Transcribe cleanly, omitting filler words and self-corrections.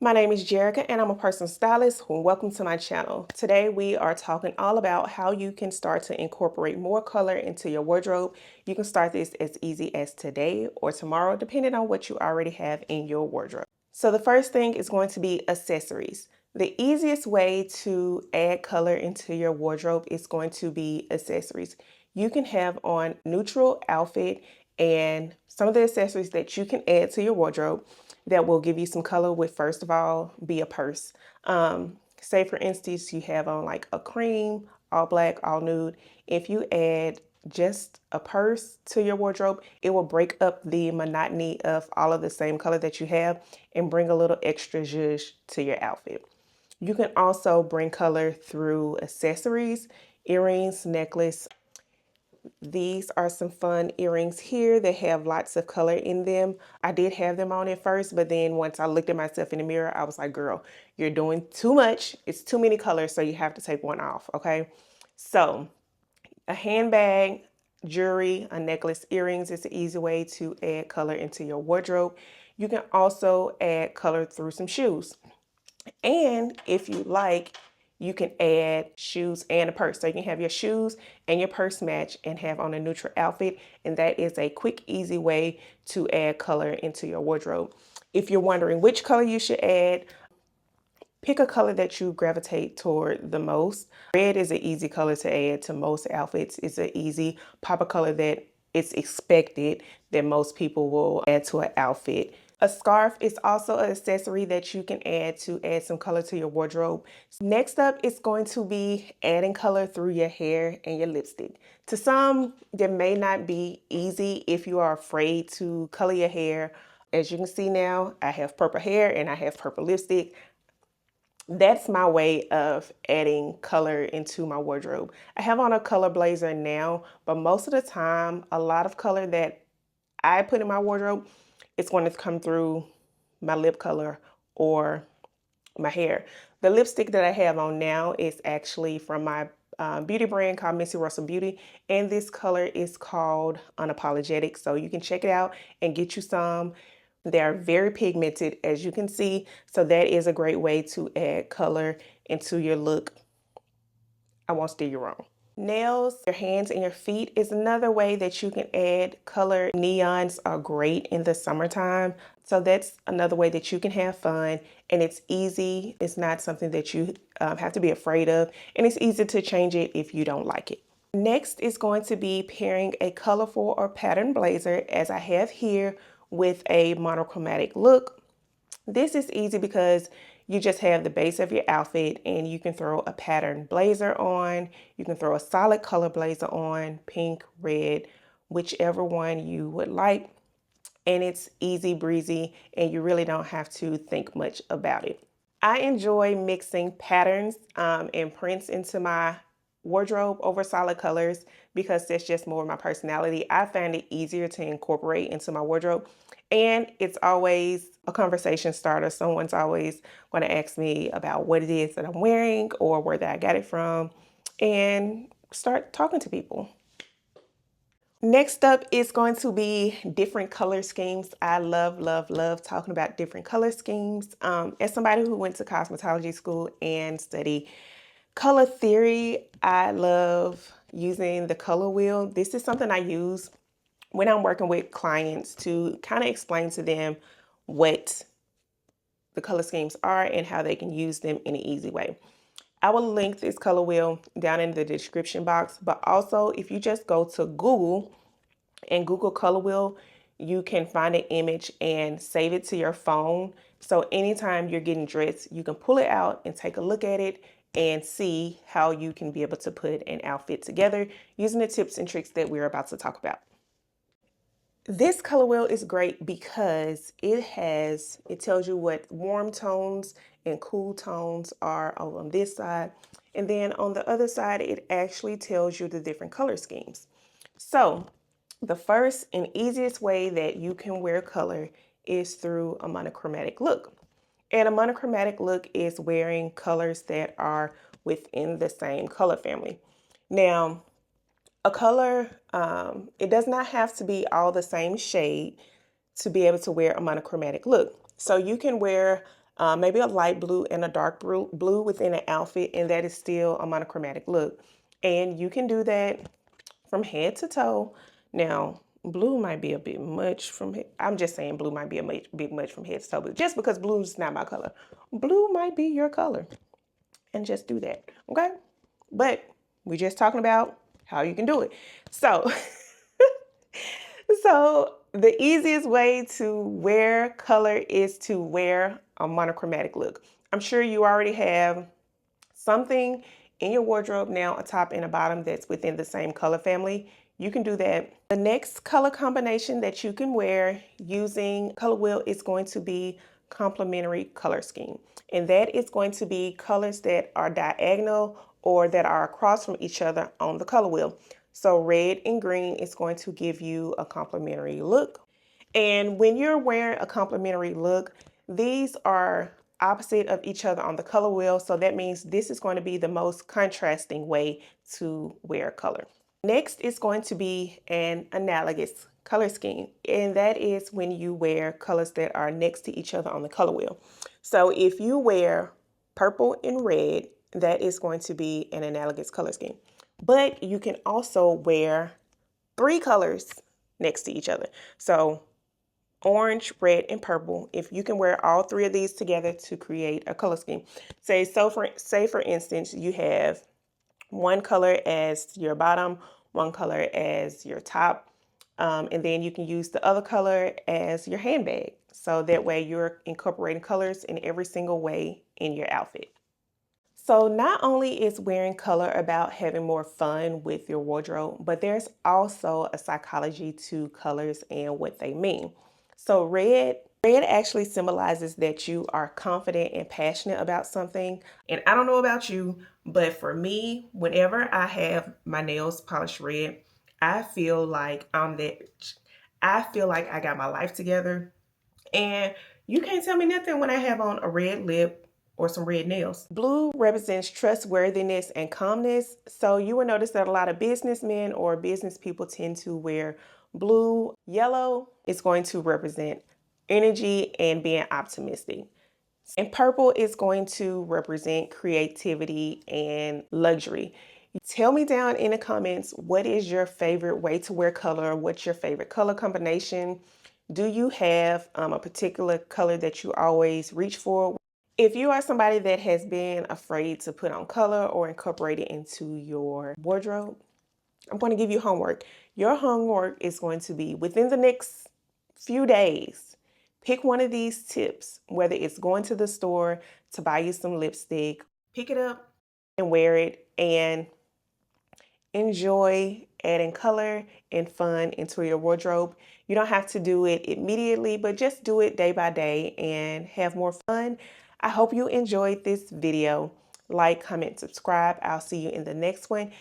My name is Jerrica and I'm a personal stylist. Welcome to my channel. Today we are talking all about how you can start to incorporate more color into your wardrobe. You can start this as easy as today or tomorrow, depending on what you already have in your wardrobe. So the first thing is going to be accessories. The easiest way to add color into your wardrobe is going to be accessories. You can have on neutral outfit and some of the accessories that you can add to your wardrobe that will give you some color would first of all be a purse. Say for instance, you have on like a cream, all black, all nude. If you add just a purse to your wardrobe, it will break up the monotony of all of the same color that you have and bring a little extra zhuzh to your outfit. You can also bring color through accessories, earrings, necklace. These are some fun earrings here. They have lots of color in them. I did have them on at first, but then once I looked at myself in the mirror, I was like, girl, you're doing too much. It's too many colors, so you have to take one off, okay? So a handbag, jewelry, a necklace, earrings is an easy way to add color into your wardrobe. You can also add color through some shoes. And if you like, you can add shoes and a purse. So you can have your shoes and your purse match and have on a neutral outfit. And that is a quick, easy way to add color into your wardrobe. If you're wondering which color you should add, pick a color that you gravitate toward the most. Red is an easy color to add to most outfits. It's an easy pop of color that it's expected that most people will add to an outfit. A scarf is also an accessory that you can add to add some color to your wardrobe. Next up is going to be adding color through your hair and your lipstick. To some, that may not be easy if you are afraid to color your hair. As you can see now, I have purple hair and I have purple lipstick. That's my way of adding color into my wardrobe. I have on a color blazer now, but most of the time, a lot of color that I put in my wardrobe, it's going to come through my lip color or my hair. The lipstick that I have on now is actually from my beauty brand called Missy Russell Beauty, and this color is called Unapologetic. So you can check it out and get you some. They are very pigmented, as you can see, so that is a great way to add color into your look. I won't steer you wrong. Nails, your hands and your feet is another way that you can add color. Neons are great in the summertime, so that's another way that you can have fun, and it's easy. It's not something that you have to be afraid of, and it's easy to change it if you don't like it. Next is going to be pairing a colorful or patterned blazer, as I have here, with a monochromatic look. This is easy because you just have the base of your outfit and you can throw a patterned blazer on. You can throw a solid color blazer on, pink, red, whichever one you would like. And it's easy breezy and you really don't have to think much about it. I enjoy mixing patterns and prints into my wardrobe over solid colors because that's just more of my personality. I find it easier to incorporate into my wardrobe, and it's always a conversation starter. Someone's always going to ask me about what it is that I'm wearing or where that I got it from, and start talking to people. Next up is going to be different color schemes. I love, love, love talking about different color schemes. As somebody who went to cosmetology school and studied color theory, I love using the color wheel. This is something I use when I'm working with clients to kind of explain to them what the color schemes are and how they can use them in an easy way. I will link this color wheel down in the description box, but also if you just go to Google and Google color wheel, you can find an image and save it to your phone. So anytime you're getting dressed, you can pull it out and take a look at it and see how you can be able to put an outfit together using the tips and tricks that we're about to talk about. This color wheel is great because it tells you what warm tones and cool tones are on this side. And then on the other side, it actually tells you the different color schemes. So the first and easiest way that you can wear color is through a monochromatic look. And a monochromatic look is wearing colors that are within the same color family. Now, a color, it does not have to be all the same shade to be able to wear a monochromatic look. So you can wear maybe a light blue and a dark blue within an outfit, and that is still a monochromatic look. And you can do that from head to toe. Now, blue might be a bit much I'm just saying blue might be a bit much from head to toe, but just because blue is not my color, blue might be your color, and just do that, okay? But we're just talking about how you can do it. So, so the easiest way to wear color is to wear a monochromatic look. I'm sure you already have something in your wardrobe now, a top and a bottom that's within the same color family. You can do that. The next color combination that you can wear using color wheel is going to be complementary color scheme. And that is going to be colors that are diagonal or that are across from each other on the color wheel. So red and green is going to give you a complementary look. And when you're wearing a complementary look, these are opposite of each other on the color wheel. So that means this is going to be the most contrasting way to wear color. Next is going to be an analogous color scheme. And that is when you wear colors that are next to each other on the color wheel. So if you wear purple and red, that is going to be an analogous color scheme. But you can also wear 3 colors next to each other. So orange, red, and purple. If you can wear all 3 of these together to create a color scheme. Say for instance, you have one color as your bottom, one color as your top, and then you can use the other color as your handbag. So that way you're incorporating colors in every single way in your outfit. So not only is wearing color about having more fun with your wardrobe, but there's also a psychology to colors and what they mean. So red actually symbolizes that you are confident and passionate about something. And I don't know about you, but for me, whenever I have my nails polished red, I feel like I feel like I got my life together. And you can't tell me nothing when I have on a red lip or some red nails. Blue represents trustworthiness and calmness. So you will notice that a lot of businessmen or business people tend to wear blue. Yellow is going to represent energy and being optimistic. And purple is going to represent creativity and luxury. Tell me down in the comments, what is your favorite way to wear color? What's your favorite color combination? Do you have a particular color that you always reach for? If you are somebody that has been afraid to put on color or incorporate it into your wardrobe, I'm going to give you homework. Your homework is going to be within the next few days. Pick one of these tips, whether it's going to the store to buy you some lipstick, pick it up and wear it and enjoy adding color and fun into your wardrobe. You don't have to do it immediately, but just do it day by day and have more fun. I hope you enjoyed this video. Like, comment, subscribe. I'll see you in the next one.